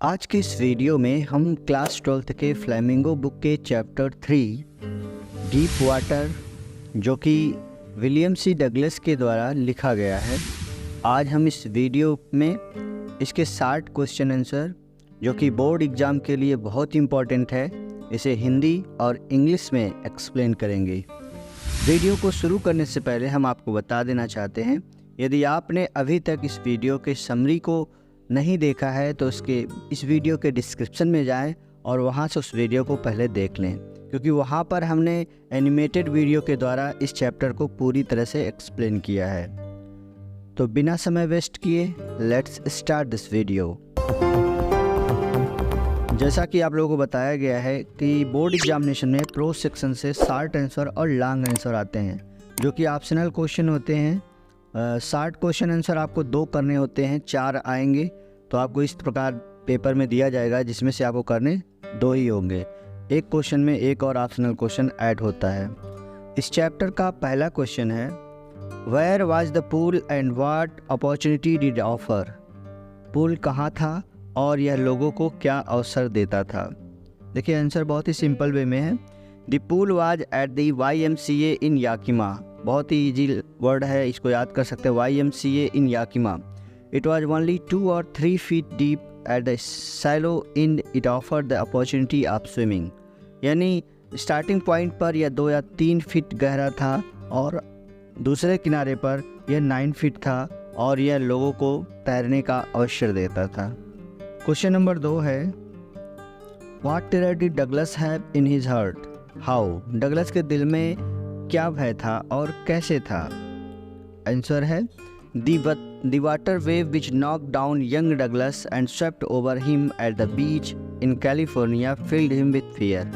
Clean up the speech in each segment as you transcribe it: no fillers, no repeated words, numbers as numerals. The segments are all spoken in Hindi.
आज के इस वीडियो में हम क्लास 12th के फ्लेमिंगो बुक के चैप्टर 3 डीप वाटर, जो कि विलियम सी डगलस के द्वारा लिखा गया है, आज हम इस वीडियो में इसके 60 क्वेश्चन आंसर, जो कि बोर्ड एग्ज़ाम के लिए बहुत इम्पॉर्टेंट है, इसे हिंदी और इंग्लिश में एक्सप्लेन करेंगे। वीडियो को शुरू करने से पहले हम आपको बता देना चाहते हैं, यदि आपने अभी तक इस वीडियो के समरी को नहीं देखा है तो इस वीडियो के डिस्क्रिप्शन में जाएं और वहां से उस वीडियो को पहले देख लें, क्योंकि वहां पर हमने एनिमेटेड वीडियो के द्वारा इस चैप्टर को पूरी तरह से एक्सप्लेन किया है। तो बिना समय वेस्ट किए लेट्स स्टार्ट दिस वीडियो। जैसा कि आप लोगों को बताया गया है कि बोर्ड एग्जामिनेशन में प्रो सेक्शन से शॉर्ट आंसर और लॉन्ग आंसर आते हैं, जो कि ऑप्शनल क्वेश्चन होते हैं। 60 क्वेश्चन आंसर आपको 2 करने होते हैं, 4 आएंगे तो आपको इस प्रकार पेपर में दिया जाएगा, जिसमें से आपको करने 2 ही होंगे। एक क्वेश्चन में एक और ऑप्शनल क्वेश्चन ऐड होता है। इस चैप्टर का पहला क्वेश्चन है, where was the pool and what opportunity did offer. Pool कहाँ था और यह लोगों को क्या अवसर देता था। देखिए आंसर बहुत ही सिंपल वे में है। The pool was at the YMCA in Yakima. बहुत ही इजी वर्ड है, इसको याद कर सकते हैं, YMCA in Yakima. It was only 2 or 3 feet deep at the shallow end it offered the opportunity of swimming. यानी स्टार्टिंग पॉइंट पर यह 2 या 3 फीट गहरा था और दूसरे किनारे पर यह 9 फीट था और यह लोगों को तैरने का अवसर देता था। क्वेश्चन नंबर 2 है, what terror did Douglas have in his heart. How, Douglas के दिल में क्या भय था और कैसे था। आंसर है, the water wave which knock down young Douglas and swept over him at the beach in California field him with fear.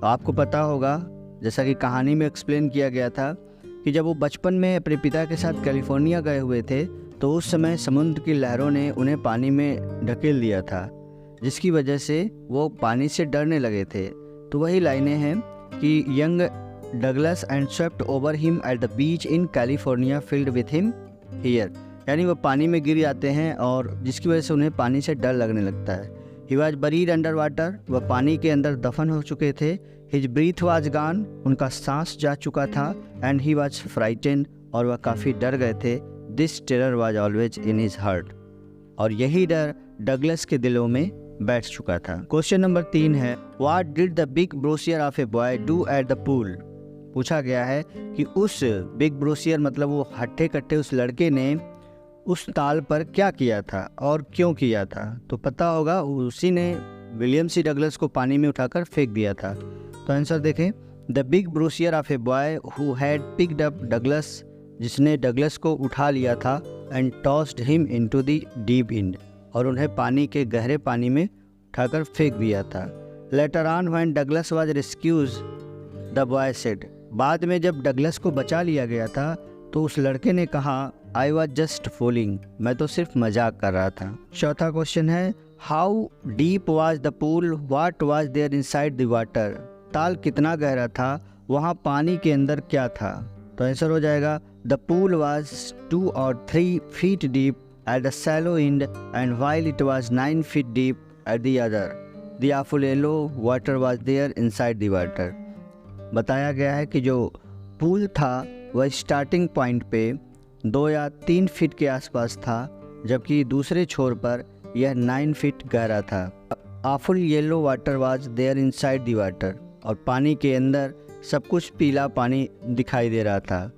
आपको पता होगा, जैसा कि कहानी में एक्सप्लेन किया गया था, कि जब वो बचपन में अपने पिता के साथ कैलिफोर्निया गए हुए थे तो उस समय समुद्र की लहरों ने उन्हें पानी में ढकेल दिया था, जिसकी वजह से वो पानी से डरने लगे थे। तो वही लाइनें हैं कि young Douglas and swept over him at the beach in California filled with him here. यानी वो पानी में गिर जाते हैं और जिसकी वजह से उन्हें पानी से डर लगने लगता है। He was buried under water, वह पानी के अंदर दफन हो चुके थे। हिज ब्रीथ वाज गॉन, उनका सांस जा चुका था। एंड ही वॉज फ्राइटेंड, और वह काफ़ी डर गए थे। This terror was always in his heart, और यही डर डगलस के दिलों में बैठ चुका था। क्वेश्चन नंबर 3 है, what did the big bruiser of a boy do at the pool. पूछा गया है कि उस बिग ब्रोशियर मतलब वो हट्टे कट्टे उस लड़के ने उस ताल पर क्या किया था और क्यों किया था। तो पता होगा, उसी ने विलियम सी डगलस को पानी में उठाकर फेंक दिया था। तो आंसर देखें, the big bruiser of a boy who had picked up Douglas, जिसने डगलस को उठा लिया था, and tossed him into the deep end, और उन्हें पानी के गहरे पानी में उठाकर फेंक दिया था। Later on when Douglas was rescues the boy said. बाद में जब डगलस को बचा लिया गया था तो उस लड़के ने कहा, आई वॉज जस्ट फूलिंग, मैं तो सिर्फ मजाक कर रहा था। चौथा क्वेश्चन है, how deep was the pool, what was there inside the water. ताल कितना गहरा था, वहाँ पानी के अंदर क्या था। तो आंसर हो जाएगा, the pool was 2 or 3 feet deep at the shallow end, and while it was 9 feet deep at the other, the awful yellow water was there inside the water। बताया गया है कि जो पूल था वह स्टार्टिंग पॉइंट पे 2 या 3 फीट के आसपास था, जबकि दूसरे छोर पर यह 9 फीट गहरा था। awful yellow water was there inside the water, और पानी के अंदर सब कुछ पीला पानी दिखाई दे रहा था।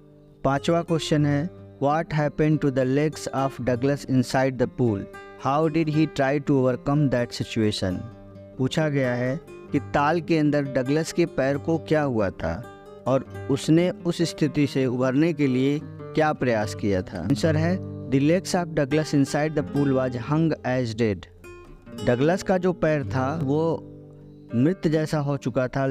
पांचवा क्वेश्चन है, What happened to the legs of Douglas inside the pool? How did he try to overcome that situation? पूछा गया है कि ताल के अंदर डगलस के पैर को क्या हुआ था और उसने उस स्थिति से उभरने के लिए क्या प्रयास किया था। आंसर है, The legs of Douglas inside the pool was hung as dead। Douglas का जो पैर था वो मृत जैसा हो चुका था,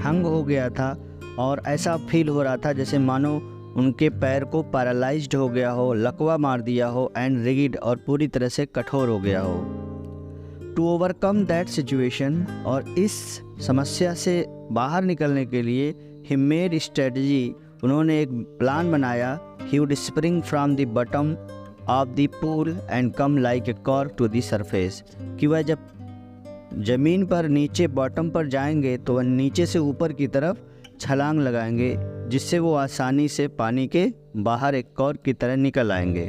हंग हो गया था, और ऐसा फील हो रहा था जैसे मानो उनके पैर को पैरालाइज्ड हो गया हो, लकवा मार दिया हो, एंड रिगिड, और पूरी तरह से कठोर हो गया हो। टू ओवरकम दैट सिचुएशन, और इस समस्या से बाहर निकलने के लिए ही मेड स्ट्रेटजी, उन्होंने एक प्लान बनाया। He would spring from the bottom of the pool and come like a cork to the surface, कि वह जब ज़मीन पर नीचे बॉटम पर जाएंगे तो वह नीचे से ऊपर की तरफ छलांग लगाएंगे, जिससे वो आसानी से पानी के बाहर एक कॉर्क की तरह निकल आएंगे।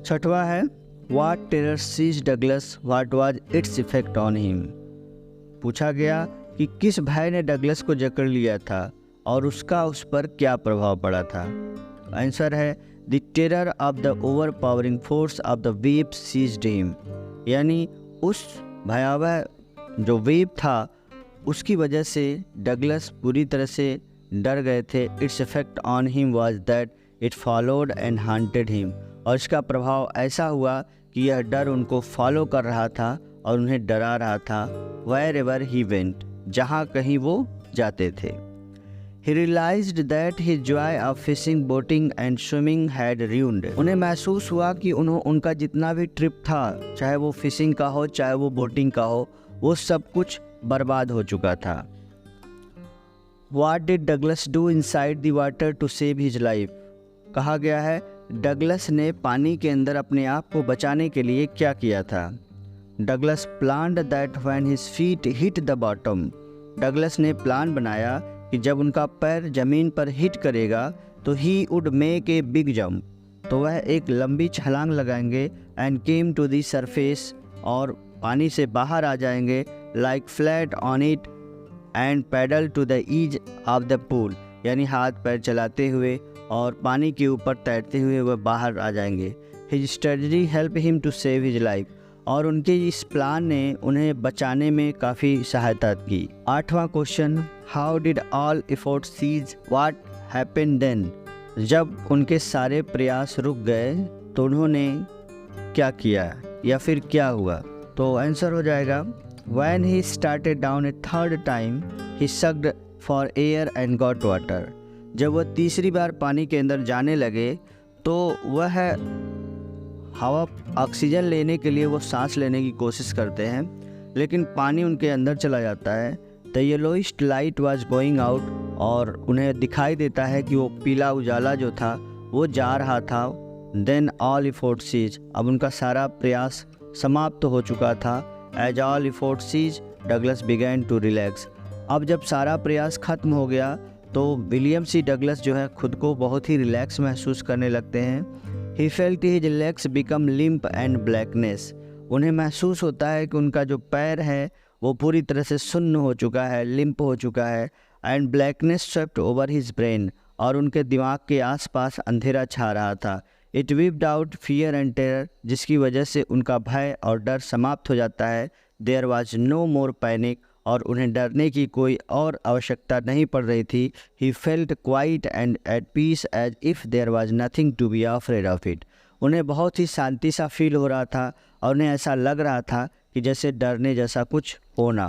छठवा है what terror seized Douglas, what was its effect on him. पूछा गया कि किस भय ने डगलस को जकड़ लिया था और उसका उस पर क्या प्रभाव पड़ा था। आंसर है the terror of the overpowering force of the wave seized him, यानी उस भयावह जो वेव था उसकी वजह से डगलस पूरी तरह से डर गए थे। Its effect on him was that it followed and haunted him, और इसका प्रभाव ऐसा हुआ कि यह डर उनको फॉलो कर रहा था और उन्हें डरा रहा था। वेयर एवर ही वेंट, जहाँ कहीं वो जाते थे। He realized that his joy of fishing, boating and swimming had ruined. उन्हें महसूस हुआ कि उनका जितना भी ट्रिप था, चाहे वो फिशिंग का हो चाहे वो बोटिंग का हो, वो सब कुछ बर्बाद हो चुका था। What did Douglas do inside the water to save his life? कहा गया है डगलस ने पानी के अंदर अपने आप को बचाने के लिए क्या किया था। Douglas planned that when his feet hit the bottom, Douglas ने प्लान बनाया कि जब उनका पैर ज़मीन पर हिट करेगा तो he would make a big jump, तो वह एक लंबी छलांग लगाएंगे and came to the surface, और पानी से बाहर आ जाएंगे, like flat on it and paddle to the edge of the pool, यानी हाथ पैर चलाते हुए और पानी के ऊपर तैरते हुए वह बाहर आ जाएंगे। His strategy help him to save his life, और उनके इस प्लान ने उन्हें बचाने में काफ़ी सहायता की। आठवां question, how did all efforts cease, what happened then. जब उनके सारे प्रयास रुक गए तो उन्होंने क्या किया या फिर क्या हुआ। तो आंसर हो जाएगा when he started down A third time he sucked for air and got water. जब वह तीसरी बार पानी के अंदर जाने लगे तो वह हवा ऑक्सीजन लेने के लिए वो सांस लेने की कोशिश करते हैं, लेकिन पानी उनके अंदर चला जाता है। The yellowest light was going out, और उन्हें दिखाई देता है कि वो पीला उजाला जो था वो जा रहा था। देन ऑल एफर्ट सीज, अब उनका सारा प्रयास समाप्त हो चुका था। As all effort cease Douglas began to relax. अब जब सारा प्रयास खत्म हो गया तो विलियम सी डगलस जो है खुद को बहुत ही रिलैक्स महसूस करने लगते हैं। He felt his legs become limp and blackness. उन्हें महसूस होता है कि उनका जो पैर है वो पूरी तरह से सुन्न हो चुका है, लिम्प हो चुका है। And blackness swept over his brain, और उनके दिमाग के आसपास अंधेरा छा रहा था। It whipped out fear and terror, जिसकी वजह से उनका भय और डर समाप्त हो जाता है। There was no more panic, और उन्हें डरने की कोई और आवश्यकता नहीं पड़ रही थी। He felt quiet and at peace as if there was nothing to be afraid of it. उन्हें बहुत ही शांति सा फील हो रहा था और उन्हें ऐसा लग रहा था कि जैसे डरने जैसा कुछ होना।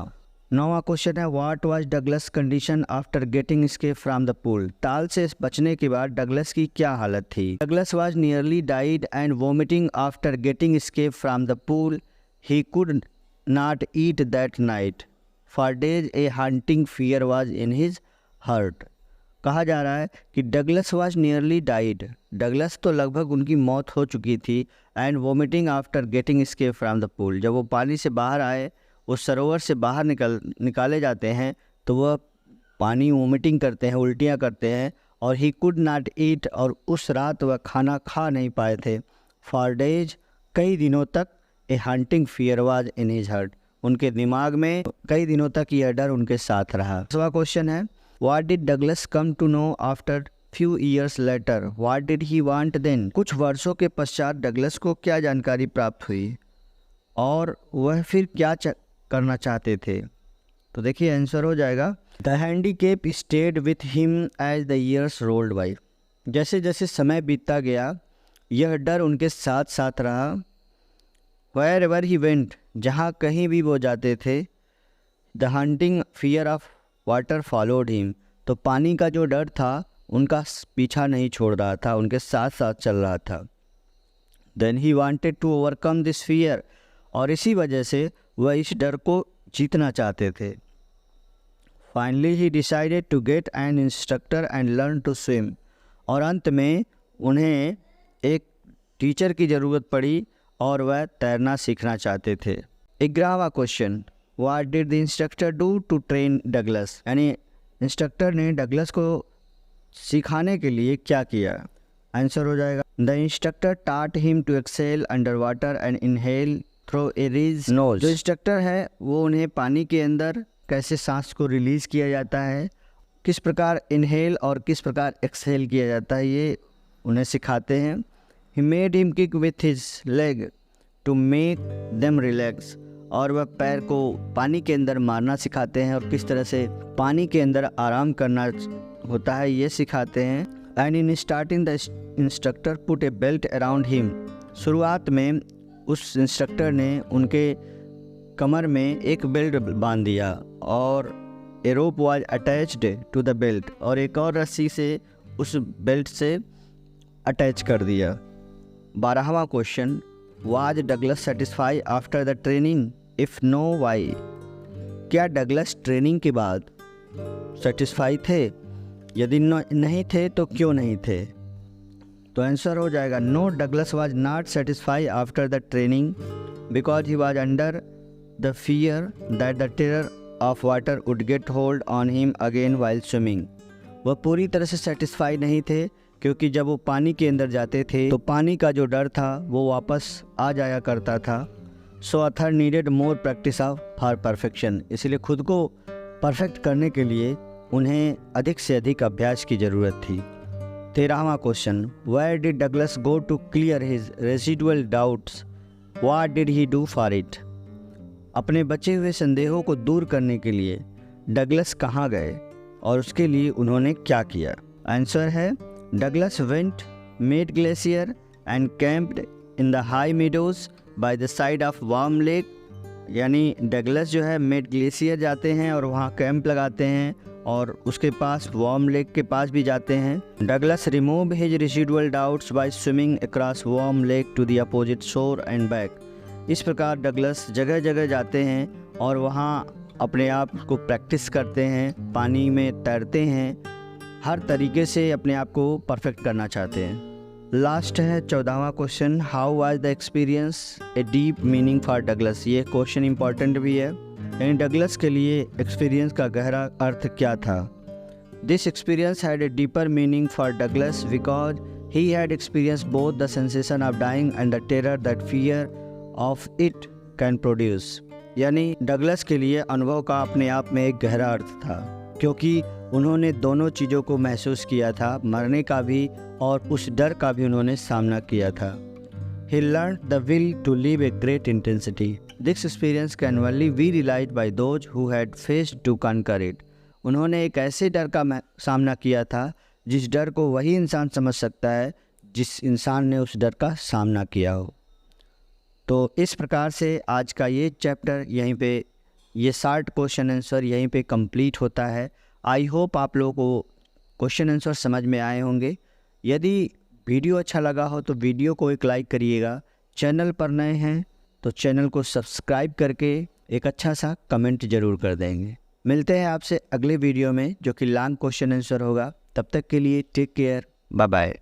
नौवां क्वेश्चन है what was Douglas condition after getting escape from the pool. ताल से बचने के बाद डगलस की क्या हालत थी। Douglas was nearly died and vomiting after getting escape from the pool. He could not eat that night for days, A haunting fear was in his heart. कहा जा रहा है कि Douglas was nearly died, Douglas तो लगभग उनकी मौत हो चुकी थी। And vomiting after getting escape from the pool, जब वो पानी से बाहर आए, उस सरोवर से बाहर निकाले जाते हैं तो वह पानी वोमिटिंग करते हैं, उल्टियाँ करते हैं। और ही कुड नॉट ईट, और उस रात वह खाना खा नहीं पाए थे। फॉर डेज, कई दिनों तक। A haunting fear was in his heart, उनके दिमाग में कई दिनों तक यह डर उनके साथ रहा। दूसरा क्वेश्चन है what did Douglas come to know after few years later, what did he want then. कुछ वर्षों के पश्चात डगलस को क्या जानकारी प्राप्त हुई और वह फिर क्या करना चाहते थे। तो देखिए आंसर हो जाएगा the handicap stayed with him as the years rolled by. जैसे जैसे समय बीतता गया यह डर उनके साथ साथ रहा। वेयर एवर ही वेंट, जहाँ कहीं भी वो जाते थे। The hunting fear of water followed him, तो पानी का जो डर था उनका पीछा नहीं छोड़ रहा था, उनके साथ साथ चल रहा था। Then he wanted to overcome this fear, और इसी वजह से वह इस डर को जीतना चाहते थे। Finally he decided to get an instructor and learn to swim, और अंत में उन्हें एक टीचर की ज़रूरत पड़ी और वह तैरना सीखना चाहते थे। 11वां question, what did the instructor do to train Douglas, यानी इंस्ट्रक्टर ने डगलस को सिखाने के लिए क्या किया। आंसर हो जाएगा the instructor taught him to exhale under water and inhale through a raised nose. जो इंस्ट्रक्टर है वो उन्हें पानी के अंदर कैसे सांस को रिलीज किया जाता है, किस प्रकार इनहेल और किस प्रकार एक्सहेल किया जाता है, ये उन्हें सिखाते हैं। He made him kick with his leg to make them relax, और वह पैर को पानी के अंदर मारना सिखाते हैं और किस तरह से पानी के अंदर आराम करना होता है ये सिखाते हैं। And in starting the instructor put A belt around him, शुरुआत में उस इंस्ट्रक्टर ने उनके कमर में एक बेल्ट बांध दिया और a rope was attached to the belt, और एक और रस्सी से उस बेल्ट से अटैच कर दिया। 12वां question, was Douglas satisfy after the training, if no why, क्या डगलस ट्रेनिंग के बाद सेटिस्फाई थे, यदि नहीं थे तो क्यों नहीं थे। तो आंसर हो जाएगा no, Douglas was not satisfy after the training because he was under the fear that the terror of water would get hold on him again while swimming. वह पूरी तरह से सेटिस्फाई नहीं थे क्योंकि जब वो पानी के अंदर जाते थे तो पानी का जो डर था वो वापस आ जाया करता था। So author needed more practice of for perfection, इसलिए खुद को परफेक्ट करने के लिए उन्हें अधिक से अधिक अभ्यास की ज़रूरत थी। 13वां question, where did Douglas go to clear his residual doubts, what did he do for it. अपने बचे हुए संदेहों को दूर करने के लिए डगलस कहाँ गए और उसके लिए उन्होंने क्या किया। आंसर है Douglas went Meade Glacier and camped in the high meadows by the side of Warm Lake, यानी डगलस जो है मेड ग्लेशियर जाते हैं और वहाँ कैंप लगाते हैं और उसके पास वार्म लेक के पास भी जाते हैं। Douglas remove his residual doubts by swimming across warm lake to the opposite shore and back. इस प्रकार डगलस जगह जगह जाते हैं और वहाँ अपने आप को प्रैक्टिस करते हैं, पानी में तैरते हैं, हर तरीके से अपने आप को परफेक्ट करना चाहते हैं। लास्ट है 14वां question, how was the experience a deep meaning for Douglas. ये क्वेश्चन इंपॉर्टेंट भी है, यानी डगलस के लिए एक्सपीरियंस का गहरा अर्थ क्या था। This experience had a deeper meaning for Douglas because he had experience both the sensation of dying and the terror that fear of it can produce. यानी डगलस के लिए अनुभव का अपने आप में एक गहरा अर्थ था क्योंकि उन्होंने दोनों चीज़ों को महसूस किया था, मरने का भी और उस डर का भी उन्होंने सामना किया था। He learned the will to live a great intensity. This experience can only be realized by those who had faced to conquer it. उन्होंने एक ऐसे डर का सामना किया था जिस डर को वही इंसान समझ सकता है जिस इंसान ने उस डर का सामना किया हो। तो इस प्रकार से आज का ये चैप्टर यहीं पे, ये 60 क्वेश्चन आंसर यहीं पे कंप्लीट होता है। आई होप आप लोगों को क्वेश्चन आंसर समझ में आए होंगे। यदि वीडियो अच्छा लगा हो तो वीडियो को एक लाइक करिएगा, चैनल पर नए हैं तो चैनल को सब्सक्राइब करके एक अच्छा सा कमेंट ज़रूर कर देंगे। मिलते हैं आपसे अगले वीडियो में जो कि लॉन्ग क्वेश्चन आंसर होगा। तब तक के लिए टेक केयर, बाय बाय।